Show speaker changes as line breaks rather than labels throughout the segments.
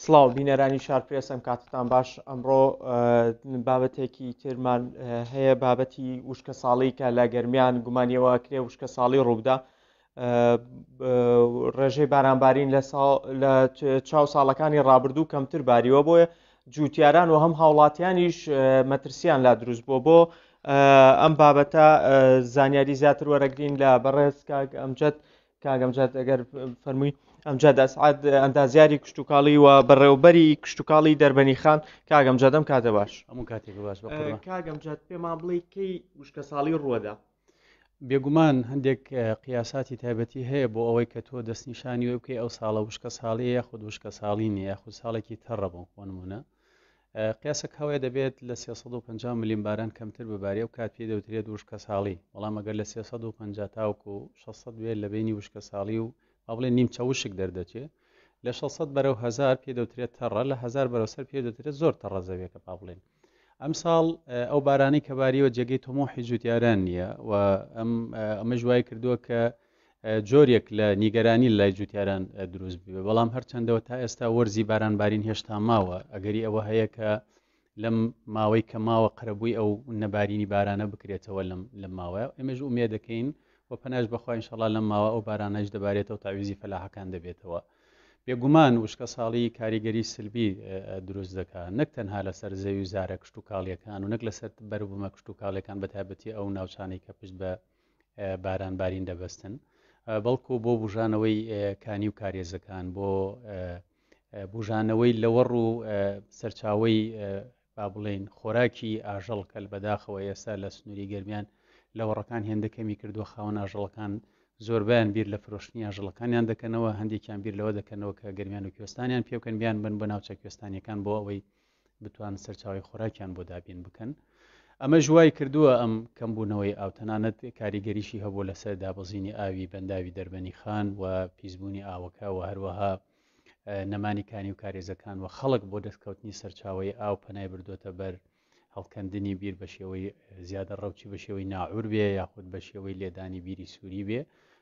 سڵاو بینەرانی شارپرێسم کاتتان باش ئەمڕۆ بابەتێکی ترمان هەیە بابەتی وشکە ساڵی کە لە گەرمیان گومانیەوە کرێ وشکە ساڵی ڕووبدا ڕێژەی بارانبارین لە چاو ساڵەکانی ڕابردوو کەمتر باریوە بۆیە جوتیاران و هەم هاوڵاتیانیش مەترسیان لا دروست بووە بۆ ئەم بابەتە زانیاری زیاتر وەرەگرین لە بەڕێز کاک ئەمجەد ئەگەر فەرمووی ئەمجەد ئەسعەد ئەندازیاری کشتتوکاڵی و بەڕێوەبەری کشتتوکاڵی دەربەنی خان کاک ئەمجەدەم کاتە باش
هەموو کاتێک باش
کاک ئەمجەد پێمان بڵێ کەی وشکە ساڵی ڕووەدا
بێگومان هەندێک قیاساتی تایبەتی هەیە بۆ ئەوەی کە تۆ دەستنیشانی وێ بکەی ئەو ساڵە وشکە ساڵی یاخود وشکە ساڵی نیە یاخود ساڵێکی تەڕە بۆ نمونە قیاسەک هەوەیە دەبێت لە 350 ملیم باران کەمتر ببارێ و کات پێ دەوترێت وشکە ساڵی بەڵام ئەگەر لە 350 تاوکو و 600 بێت لە بینی وشکە ساڵی و بڵێ نیمچە وشک دەردەچێت لە 600 بەرەو 1000 پێ دەوترێت تەڕە لە 1000 بەرەو سەر پێ دەوترێت زۆر تەڕە زەویەکە پاڵێن ئەم ساڵ ئەو بارانی کە باریوە جێگەی تۆمۆحی جوتیاران نییە و ئەمە ژوای کردووە کە جۆرێک لە نیگەرانی لای جوتیاران دروست بێ بەڵام هەرچەندەوە تا ئێستا وەرزی بارانبارین هێشتا ماوە ئەگەری ئەوە هەیە کە لەم ماوەی کە ماوە قەرەبووی ئەو نەبارینی بارانە بکرێتەوە لەم ماوە ئێمەش ئومێ دەکەین و پەناش بەخوا ئینشەڵا لەم ماوە ئەو بارانەش دەبارێتەوە تاویزی فەلاحەکان دەبێتەوە بێگومان وشکە ساڵی کاریگەری سلبی دروست دەکات نەک تەنها لەسەر زەوی و زارە کشتتوکاڵیەکان و نەک لەسەر بەربوومە کشتتوکاڵەکان بە تایبەتی ئەو ناوچانەی کە پشت بە بارانبارین دەبەستن بەڵکو بۆ بژانەوەی کانی و کارێزەکان بۆ بژانەوەی لەوەڕ و سەرچاوی با بڵێن خۆراکی ئاژەڵ کە بەداخەوە ئێستا لە سنووری گەرمیان لەوەڕەکان هێندەکەمی کردووە خاوەن ئاژەڵەکان زۆربیان بیر لە فرۆشتنی ئاژەڵەکانیان دەکەنەوە هەندێکیان بیر لەوە دەکەنەوە کە گەرمیان و کوێستانیان پێ بکەن بیان بن بە ناوچە کوێستانیەکان بۆ ئەوەی بتوان سەرچاوی خۆراکیان بۆ دابین بکەن ئەمە ژوای کردووە ئەم کەمبوونەوەی ئاو تەنانەت کاریگەریشی هەبوو لەسەر دابەزینی ئاوی بەنداوی دەربەنی خان و پیسبوونی ئاوەکە و هەروەها نەمانی کانی و کارێزەکان و خەڵک بۆ دەستکەوتنی سەرچاوی ئاو پەنای بردوۆتە بەر هەڵکەندنی بیر بە شێوەی زیادە ڕەوچی بە شێوەی ناعور بێ یاخود بە شێوەی لێدانی بیری سووری بێ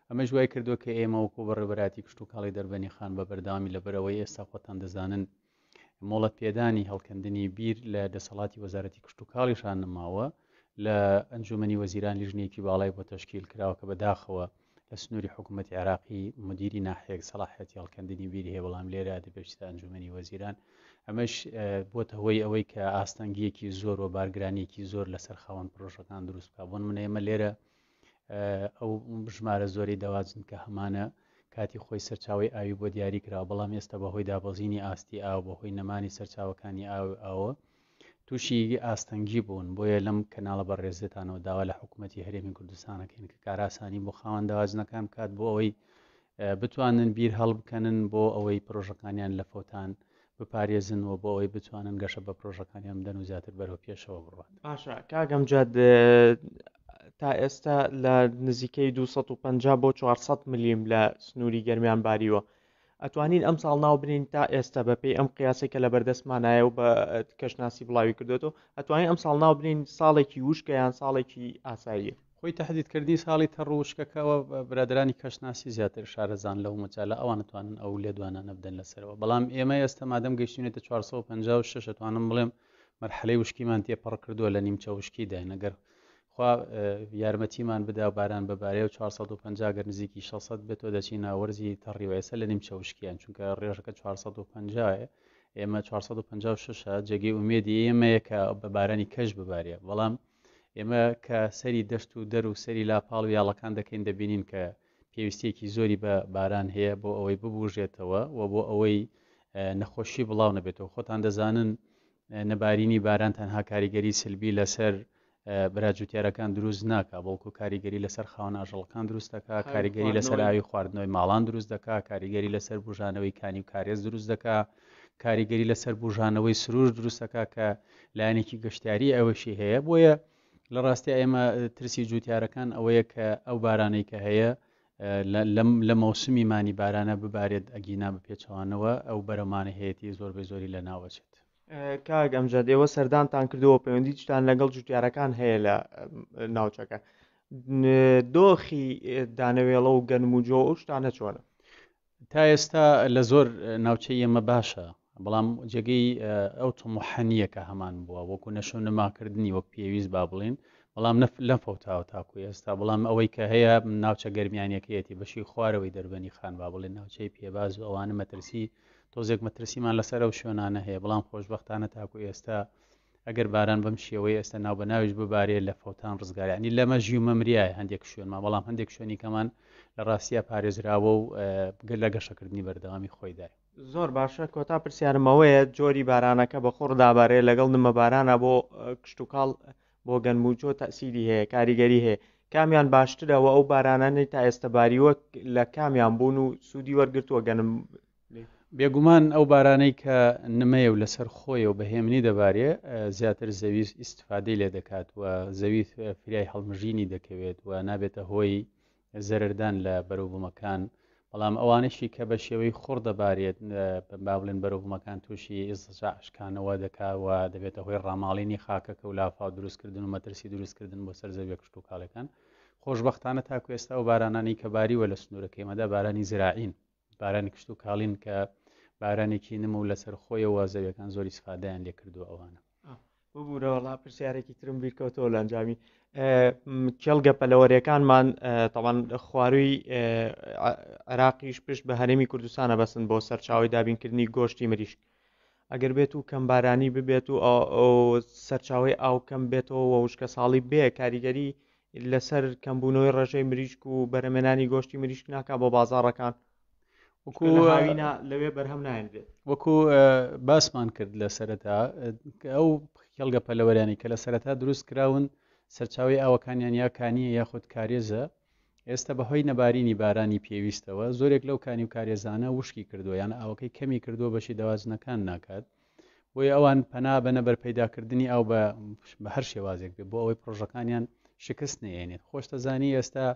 ئەمە ژوای کردووە کە ئێمە وەکو بەڕێبەراتی کشتتوکاڵی دەربەنی خان بە بەرداوامی لەبەرەوەی ئێستا خۆتان دەزانن مۆڵەت پێدانی هەڵکەندنی بیر لە دەسەڵاتی وەزارەتی کشتتوکاڵیشان نماوە لە ئەنجومەنی وەزیران لیژنەیەکی باڵای بۆ تەشکیل کراوە کە بەداخەوە لە سنووری حکوومەتی عێراقی مدیری ناحەیەک سەلاحەتی هەڵکەندنی بیر هەیە بەڵام لێرە دەبێتە ئەنجومەنی وەزیران ئەمەش بۆتە هۆی ئەوەی کە ئاستەنگیەکی زۆر و بارگرانیەکی زۆر لەسەر خاوەن پرۆژەکان دروست بکە بۆن منە ئێمە لێرە ئەو ژمارە زۆری داوازن کە هەمانە کاتی خۆی سەرچاوی ئاوی بۆ دیاری کراوە بەڵام ئێستا بەهۆی دابەزینی ئاستی ئاو بەهۆی نەمانی سەرچاوەکانی ئاوە تووشی ئاستەنگی بوون بۆیە لەم کەناڵە بەڕێزێتانەوە داوا لە حکوومەتی هەرێمی کوردستانەکەین کە کاراسانی بۆ خاوەن داوازنەکان بکات بۆ ئەوەی بتوانن بیر هەڵبکەنن بۆ ئەوەی پرۆژەکانیان لە فۆتان بپارێزن و بۆ ئەوەی بتوانن گەشە بە پرۆژەکانیان بدەن و زیاتر بەرەو پێشەوە بڕوات.
باشە کاگەمجاد تا ئێستا لە نزیکەی 250 بۆ 400 ملیم لە سنووری گەرمیان باریوە ئەتوانین ئەم ساڵ ناو بنین تا ئێستا بەپێی ئەم قیاسێکە لە بەردەستمانایە و بە کەشناسی بڵاوی کردوێتەوە ئەتوانین ئەم ساڵ ناو بنین ساڵێکی وشکە یان ساڵێکی ئاساییە
خۆی تهدیدکردنی ساڵی تەڕوشکەکەەوە برادرانی کەشناسی زیاتر شارەزان لەو مەجالە ئەوان نتوانن ئەو لێدوانانە بدەن لەسەرەوە بەڵام ئێمە ئێستا مادەم گەیشتێتە 456 ئەتوانم بڵێم مەرحلەی وشکیمان تێپەڕ کردووە لە نیمچە وشکی داین ئەگەر خوا یارمەتیمان بدا و باران ببارێ و 450 گەر نزیکی 600 بێتەوە دەچینە وەرزی تەڕیوە ئێستا لە نیمچە وشکیان چونکە ڕێژەکە 450 ئێمە 456 جێگەی ئومێدی ئێمەیە کە بە بارانی کەش ببارێ بەڵام ئێمە کە سەری دەشت و دەر و سەری لاپاڵ و یاڵەکان دەکەین دەبینین کە پێویستێکی زۆری بە باران هەیە بۆ ئەوەی ببوژێتەوە و بۆ ئەوەی نەخۆشی بڵاو نەبێتەوە خۆتان دەزانن نەبارینی باران تەنها کاریگەری سلبی لەسەر براجوتیارەکان دروست ناکە بەڵکو کاریگەری لەسەر خاوەن ئاژەڵەکان دروست دەکا کاریگەری لەسەر ئاوی خواردنەوەی ماڵان دروست دەکا کاریگەری لەسەر بژانەوەی کانی و کارێز دروست دەکا کاریگەری لەسەر بژانەوەی سروش دروست دەکا کە لایەنێکی گەشتیاری ئەوەشی هەیە بۆیە لە ڕاستی ئێمە ترسی جوتیارەکان ئەوەیە کە ئەو بارانەی کە هەیە لە مەوسمی مانی بارانە ببارێت ئەگینا بە پێچەوانەوە ئەو بەرەمانە هەیەی زۆربەی زۆری لە ناوەچێت.
کاک ئەمجەد ئێوە سەردانتان کردەوە پەیوەندی شتان لەگەڵ جوتیارەکان هەیە لە ناوچەکە دۆخی دانەوێڵە و گەنم و جۆ ئەو شتانە چۆنە؟
تا ئێستا لە زۆر ناوچەی ئێمە باشە بەڵام جێگەی ئەو تۆمەحەنیە کە هەمان بووە وەکو نەشو نەماکردنی وەک پێویست با بڵین بەڵام لەم فەوتاوە تاکو ئێستا بەڵام ئەوەی کە هەیە ناوچە گەرمیانیەکەیەتی بەشی خوارەوەی دەربەنی خان با بڵێن ناوچەی پێباز و ئەوانە مەترسی تۆزێک مەترسیمان لەسەر ئەو شوێنانە هەیە بەڵام خۆشبەختانە تاکو ئێستا ئەگەر باران بەم شێوەی ئێستا ناو بەناویش ببارێت لە فەوتان ڕزگارانی لەمە ژی و مەمریایە هەندێک شوێنمان بەڵام هەندێک شوێنی کەمان لە ڕاستیە پارێزراوە و لە گەشەکردنی بەردەوامی خۆیدای
زۆر باشە کۆتا پرسیارمەوەیە جۆری بارانەکە بە خۆڕ دابارێت لەگەڵ نمە بارانە بۆ کشت و کاڵ بۆ گەنموجۆ تەسیری هەیە کاریگەری هەیە کامیان باشترەوە ئەو بارانانەی تا ئێستا باریوە لە کامیان بوون و سوودی وەرگرتووە گەنم
بێگومان ئەو بارانەی کە نمەیە و لەسەر خۆیە و بەهێمنی دەبارێ زیاتر زەوی ئیسفادەی لێ دەکات و زەوی فریای هەڵمژینی دەکەوێت و نابێتە هۆی زەرردان لە بەروبوومەکان بەڵام ئەوانشی کە بە شێوەی خۆڕ دەبارێت با بڵێن بەروبوومەکان تووشی ئێستاشکانەوە دەکاوە دەبێتە هۆی ڕاماڵینی خاکەکە و لافاو دروستکردن و مەترسی دروستکردن بۆ سەر زەویە کشت و کاڵەکان خۆشبەختانە تاکو ئێستا و بارانانی کە باریوە لە سنوورەکەیمەدا بارانی زراعین بارانی کشت و کاڵین کە بارانێکی نمە و لەسەر خۆیەوە زەویەکان زۆری سفادایان لێ کردو ئەوانە
ببوورەوەڵا پرسیارێکی ترم بیرکەوتەوە لە ئەنجامی کێڵگە پەلەوەریەکانمان تەوان خواروی عێراقیش پشت بە هەرێمی کوردستانە بەسن بۆ سەرچاوی دابینکردنی گۆشتی مریشک ئەگەر بێت و کەم بارانی ببێت و سەرچاوی ئاو کەم بێتەوە وشکە ساڵی بێ کاریگەری لەسەر کەمبوونەوەی ڕێژەی مریشک و بەرەمێنانی گۆشتی مریشک ناکا بۆ بازاڕەکان لەوێ بەرهەم نایێنرێت
وەکو باسمان کرد لە سەرەتا ئەو کێڵگە پەلەوەریانی کە لە سەرەتا دروست کراون سەرچاوی ئاوەکانیان یاکانیە یاخود کارێزە ئێستا بەهۆی نەبارینی بارانی پێویستەوە زۆرێک لەو کانی و کارێزانە وشکی کردووە یان ئاوەکەی کەمی کردووە بەشی دەواجنەکان ناکات بۆی ئەوان پەنا بە نەبەرپەیداکردنی ئەو بە هەر شێوازێک بێت بۆ ئەوەی پرۆژەکانیان شکست نێنێت خۆشتەزانی ئێستا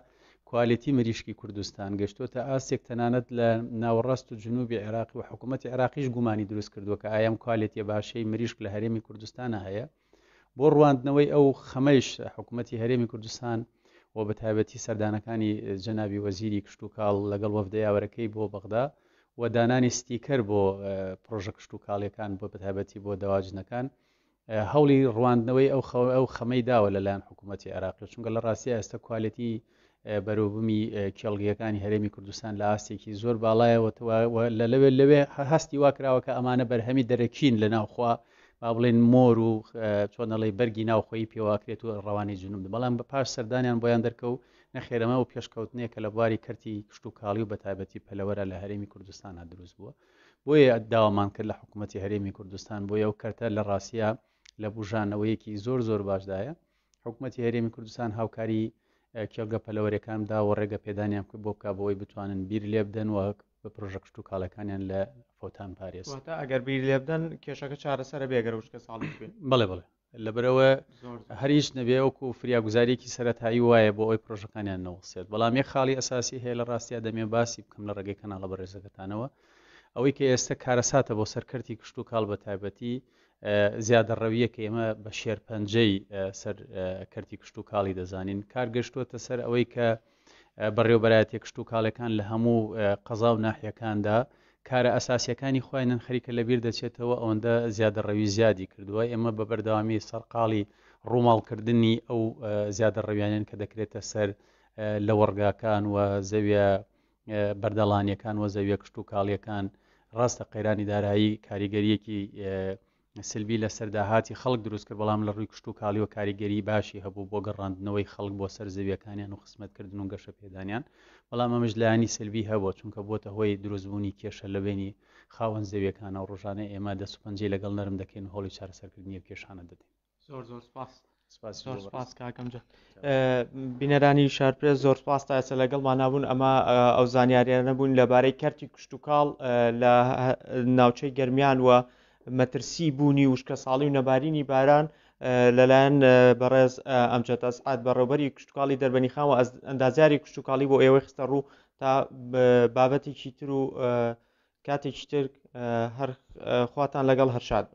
کوالیتی مریشکی کوردستان گەشتۆتە ئاسێک تەنانەت لە ناوەڕاست و جنوبی عێراق و حکوومەتی عێراقیش گومانی دروست کردووە کە ئایم کوالیتیە باشەی مریشک لە هەرێمی کوردستانە هەیە بۆ ڕواندنەوەی ئەو خەمەیش حکوومەتی هەرێمی کوردستان و بە تایبەتی سەردانەکانی جەنابی وەزیری کشت و کاڵ لەگەڵ وەفدە یاوەرەکەی بۆ بەغدا و دانانی ستیکەر بۆ پرۆژە کشت و کاڵیەکان بۆ بەتایبەتی بۆ دەواجنەکان هەوڵی ڕواندنەوەی ئەو خەمەی داوە لەلایەن حکوومەتی عێراق چونکە لە ڕاستی ئێستا کوالیتی بەروبوومی کێڵگیەکانی هەرێمی کوردستان لە ئاستێکی زۆر باڵایەوە لەوێ هەستی واکراوە کە ئەمانە بەرهەمی دەرەکین لە ناوخوا با بڵێن مۆر و چۆنەڵی بەرگی ناوخۆی پێواکرێت و ڕەوانی جنوب بەڵام بە پاش سەردانیان بۆیان دەرکەوت نەخێرەمە و پێشکەوتنێک کە لە بواری کەرتی کشت و کاڵی و بە تایبەتی پەلەوەرە لە هەرێمی کوردستانە دروست بووە بۆیە داوامان کرد لە حکوومەتی هەرێمی کوردستان بۆیە و کەرتە لە ڕاستیە لە بژانەوەیەکی زۆر باشدایە حکوومەتی هەرێمی کوردستان هاوکاری کێڵگە پەلەوەریەکان دا و ڕێگە پێدانیان کرد بۆ بکە بەوەی بتوانن بیر لێ بدەن و بە پرۆژە کشت و کاڵەکانیان لە فەوتان پارێز
ئەگەر بیر لێ بدەن کێشەکە چارەسەرە بێگەر وشکە ساڵی بێت
بڵێ لەبەرەوە هەریش نەبێ وەکو فریاگوزاریەکی سەرەتایی وایە بۆ ئەوی پرۆژەکانیان نەوەسێت بەڵام یەک خاڵی ئەساسی هەیە لە ڕاستیە دەمێ باسی بکەم لە ڕێگەی کەناڵە بەڕێزەکەتانەوە ئەوەی کە ئێستا کارەساتە بۆ سەرکەرتی کشت و کاڵ بە تایبەتی زیادە ڕەویە کە ئێمە بە شێرپەنجەی سەر کەرتی کشت و کاڵی دەزانین کارگەشتووەتە سەر ئەوەی کە بەڕێوەبەرایەتی کشت و کاڵەکان لە هەموو قەزا و ناحیەکاندا کارە ئەساسیەکانی خۆیان خەریکە لەبیر دەچێتەوە ئەوەندە زیادە ڕەوی زیادی کردووە ئێمە بە بەردەوامی سەرقاڵی ڕووماڵکردنی ئەو زیادە ڕەویانیان کە دەکرێتە سەر لە وەرگاکان و زەویە بەردەڵانیەکان و زەویە کشت و کاڵیەکان ڕاستە قەیرانی دارایی کاریگەریەکی سلبی لە سەرداهاتی خەڵک دروست کرد بەڵام لە ڕووی کشت و کاڵی و کاریگەری باشی هەبوو بۆ گەڕاندنەوەی خەڵک بۆ سەر زەویەکانیان و خزمەتکردن و گەشە پێدانیان بەڵام ئەمەش لایانی سلبی هەبووە چونکە بۆتە هۆی دروستبوونی کێشە لە بینی خاوەن زەویەکانە و ڕۆژانە ئێمە دەسوپەنجەی لەگەڵ نەرم دەکەین و هەوڵی چارەسەرکردنی کێشانە دەدەین
زۆر سپاس کاکەمجە بینەرانی شارپرێز زۆر سپاس تا ئێستا لەگەڵمان نابوون ئەمە ئەو زانیاریانە بوون لەبارەی کەرتی کشت و کاڵ لە ناوچەی گەرمیان و مەترسی بوونی وشکە ساڵی و نەبارینی باران لەلایەن بەڕێز ئەمجەد ئەسعاد بەڕێوەبەری کشت و کاڵی دەربەنی خان و ئەندازیاری کشت و کاڵی بۆ ئێوەی خستە ڕوو تا بابەتێکی تر و کاتێکی تر هەر خواتان لەگەڵ هەر شاد